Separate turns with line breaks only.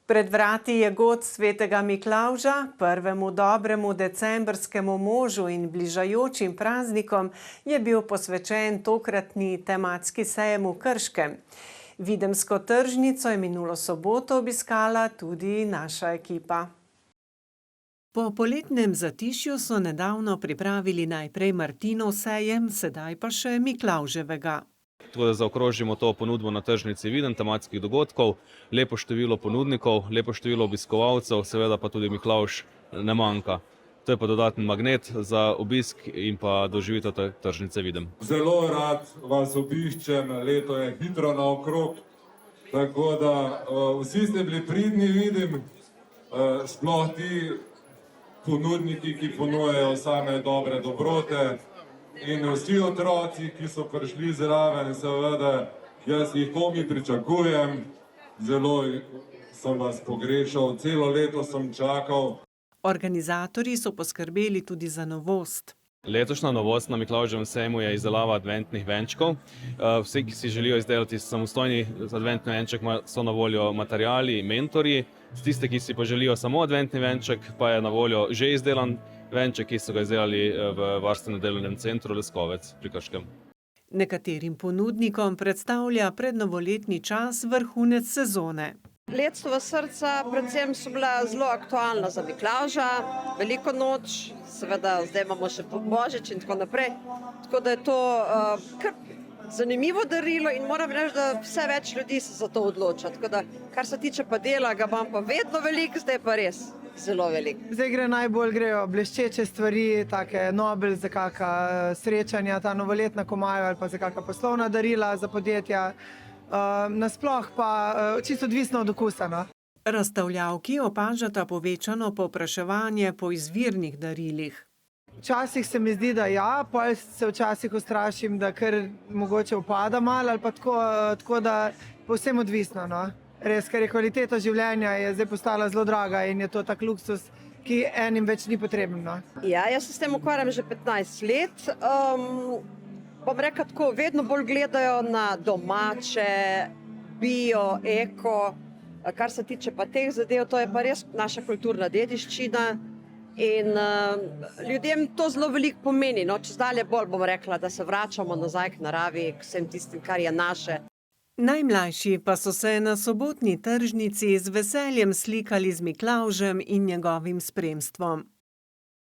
Pred vrati je god svetega Miklavža, prvemu dobremu decembrskemu možu in bližajočim praznikom je bil posvečen tokratni tematski sejem v Krškem. Videmsko tržnico je minulo soboto obiskala tudi naša ekipa. Po poletnem zatišju so nedavno pripravili najprej Martinov sejem, sedaj pa še Miklavževega.
Tako da zaokrožimo to ponudbo na tržnici Videm, tematskih dogodkov, lepo število ponudnikov, lepo število obiskovalcev, seveda pa tudi Miklavž ne manjka. To je pa dodaten magnet za obisk in pa doživitev tržnice Videm.
Zelo rad vas obiščem, leto je hitro naokrog, tako da vsi ste bili pridni, vidim, sploh ti ponudniki, ki ponujajo same dobre dobrote. In vsi otroci, ki so prišli zraven, seveda, jaz jih komaj pričakujem, zelo sem vas pogrešal, celo leto sem čakal.
Organizatorji so poskrbeli tudi za novost.
Letošnja novost na Miklavževem sejmu je izdelava adventnih venčkov. Vsi, ki si želijo izdelati samostojni adventni venček, so na voljo materiali, mentorji. Tiste, ki si pa želijo samo adventni venček, pa je na voljo že izdelan venček, ki so ga izdelali v varstveno-delovnem centru Leskovec pri Krškem.
Nekaterim ponudnikom predstavlja prednovoletni čas vrhunec sezone.
Lectova srca predvsem so bila zelo aktualna za Miklavža, veliko noč, seveda zdaj imamo še Božič in tako naprej. Tako da je to kar zanimivo darilo in moram reči, da vse več ljudi se za to odloča. Tako da, kar se tiče pa dela, ga imam pa vedno veliko, zdaj pa res zelo veliko.
Zdaj grejo bleščeče stvari, take Nobel za kakšna srečanja, ta novoletna komajo ali pa za kakšna poslovna darila za podjetja. Nasploh pa čisto odvisno od okusa, no.
Razstavljavki opažata povečano povpraševanje po izvirnih darilih.
Včasih se mi zdi, da ja, pol se včasih ustrašim, da kar mogoče upada malo ali pa tako da povsem odvisno, no. Res, ker je kvaliteta življenja je zdaj postala zelo draga in je to tak luksus, ki enim več ni potreben, no.
Ja, jaz se s tem ukvarjam že 15 let. Bom rekla tako, vedno bolj gledajo na domače, bio, eko. Kar se tiče pa teh zadev, to je pa res naša kulturna dediščina in ljudem to zelo veliko pomeni. No, čezdalje bolj bom rekla, da se vračamo nazaj k naravi, k vsem tistim, kar je naše.
Najmlajši pa so se na sobotni tržnici z veseljem slikali z Miklavžem in njegovim spremstvom.